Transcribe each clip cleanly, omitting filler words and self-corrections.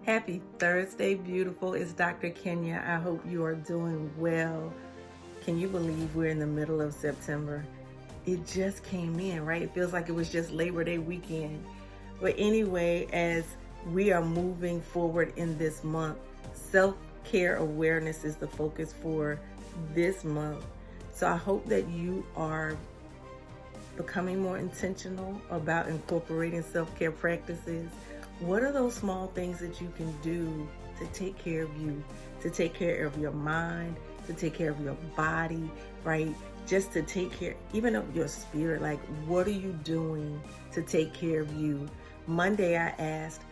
Happy Thursday, beautiful. It's Dr. Kenya. I hope you are doing well. Can you believe we're in the middle of September? It just came in, right? It feels like it was just Labor Day weekend. But anyway, as we are moving forward in this month, self-care awareness is the focus for this month. So I hope that you are becoming more intentional about incorporating self-care practices. What are those small things that you can do to take care of you, to take care of your mind, to take care of your body, right? Just to take care even of your spirit. Like, what are you doing to take care of you? Monday I asked,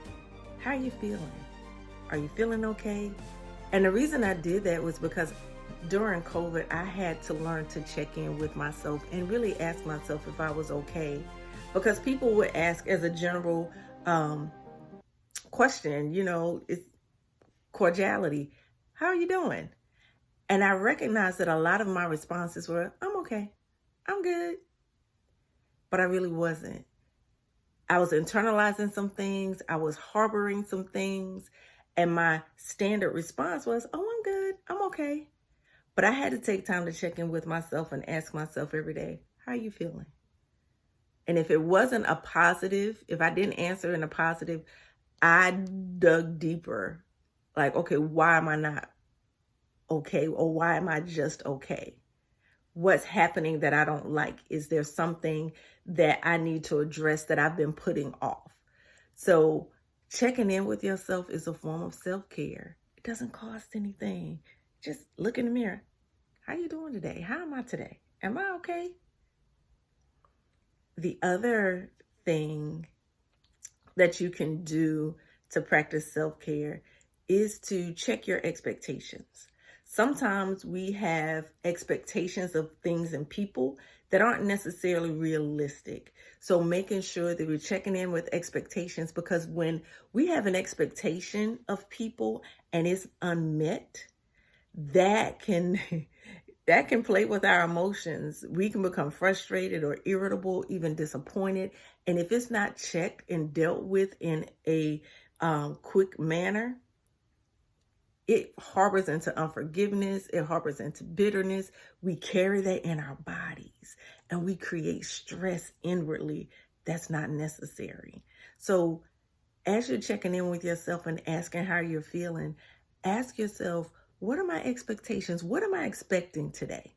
how are you feeling? Are you feeling okay? And the reason I did that was because during COVID, I had to learn to check in with myself and really ask myself if I was okay. Because people would ask as a general question, it's cordiality. How are you doing? And I recognized that a lot of my responses were, I'm okay. I'm good. But I really wasn't. I was internalizing some things. I was harboring some things. And my standard response was, oh, I'm good. I'm okay. But I had to take time to check in with myself and ask myself every day, how are you feeling? And if it wasn't a positive, if I didn't answer in a positive, I dug deeper. Like, okay, why am I not okay? Or why am I just okay? What's happening that I don't like? Is there something that I need to address that I've been putting off? So checking in with yourself is a form of self-care. It doesn't cost anything. Just look in the mirror. How you doing today? How am I today? Am I okay? The other thing that you can do to practice self-care is to check your expectations. Sometimes we have expectations of things and people that aren't necessarily realistic. So making sure that we're checking in with expectations, because when we have an expectation of people and it's unmet, that can that can play with our emotions. We can become frustrated or irritable, even disappointed. And if it's not checked and dealt with in a quick manner, it harbors into unforgiveness. It harbors into bitterness. We carry that in our bodies and we create stress inwardly that's not necessary. So as you're checking in with yourself and asking how you're feeling, ask yourself, what are my expectations? What am I expecting today?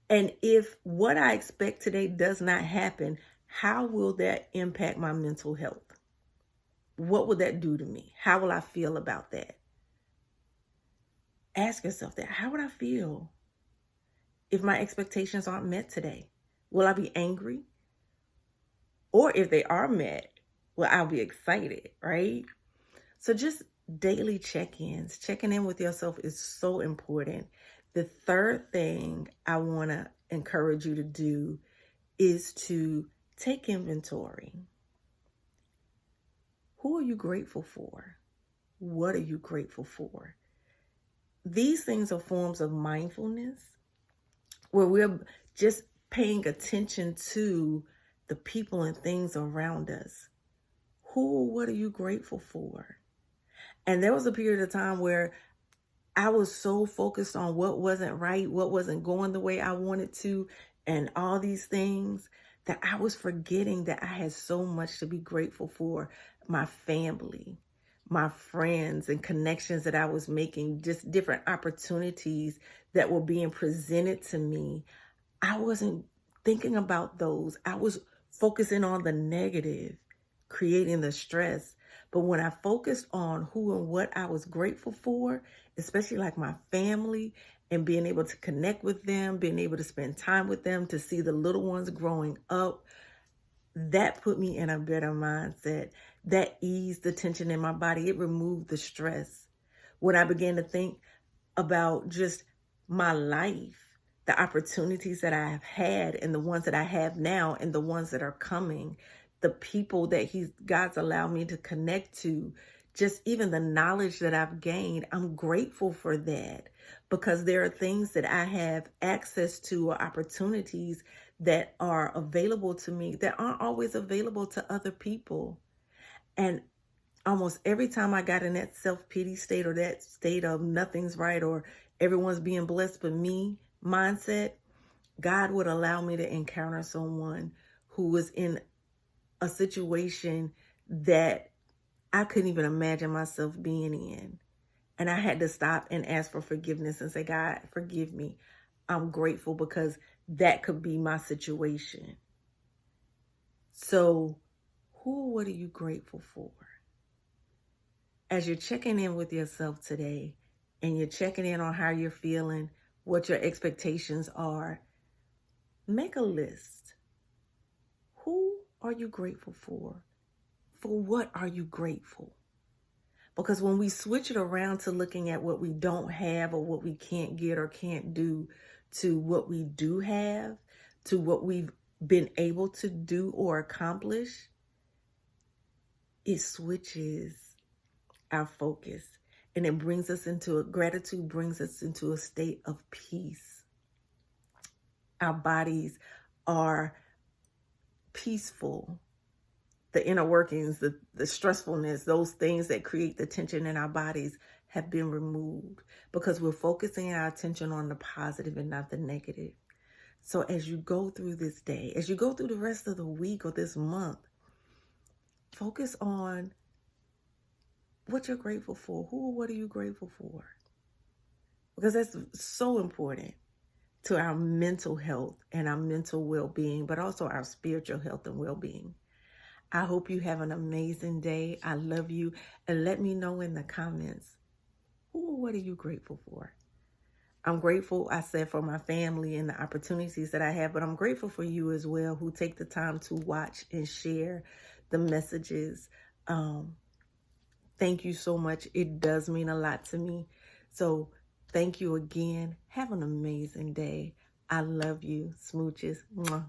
And if what I expect today does not happen, how will that impact my mental health? What will that do to me? How will I feel about that? Ask yourself that. How would I feel if my expectations aren't met today? Will I be angry? Or if they are met, will I be excited, right? So just daily check-ins, checking in with yourself is so important. The third thing I want to encourage you to do is to take inventory. Who are you grateful for? What are you grateful for? These things are forms of mindfulness where we're just paying attention to the people and things around us. What are you grateful for? And there was a period of time where I was so focused on what wasn't right, what wasn't going the way I wanted to, and all these things, that I was forgetting that I had so much to be grateful for. My family, my friends, and connections that I was making, just different opportunities that were being presented to me. I wasn't thinking about those. I was focusing on the negative, creating the stress. But when I focused on who and what I was grateful for, especially like my family, and being able to connect with them, being able to spend time with them, to see the little ones growing up, that put me in a better mindset. That eased the tension in my body. It removed the stress. When I began to think about just my life, the opportunities that I have had and the ones that I have now and the ones that are coming, the people that God's allowed me to connect to, just even the knowledge that I've gained, I'm grateful for that, because there are things that I have access to or opportunities that are available to me that aren't always available to other people. And almost every time I got in that self-pity state or that state of nothing's right or everyone's being blessed but me mindset, God would allow me to encounter someone who was in a situation that I couldn't even imagine myself being in. And I had to stop and ask for forgiveness and say, God, forgive me. I'm grateful because that could be my situation. So what are you grateful for? As you're checking in with yourself today and you're checking in on how you're feeling, what your expectations are, make a list. Who are you grateful for? For what are you grateful? Because when we switch it around to looking at what we don't have or what we can't get or can't do to what we do have, to what we've been able to do or accomplish, it switches our focus and it brings us into gratitude brings us into a state of peace. Our bodies are peaceful. The inner workings, the stressfulness, those things that create the tension in our bodies have been removed because we're focusing our attention on the positive and not the negative. So as you go through this day, as you go through the rest of the week or this month, focus on what you're grateful for. Who or what are you grateful for? Because that's so important to our mental health and our mental well-being, but also our spiritual health and well-being. I hope you have an amazing day. I love you. And let me know in the comments, who or what are you grateful for? I'm grateful, I said, for my family and the opportunities that I have, but I'm grateful for you as well who take the time to watch and share the messages. Thank you so much. It does mean a lot to me. So thank you again. Have an amazing day. I love you. Smooches. Mwah.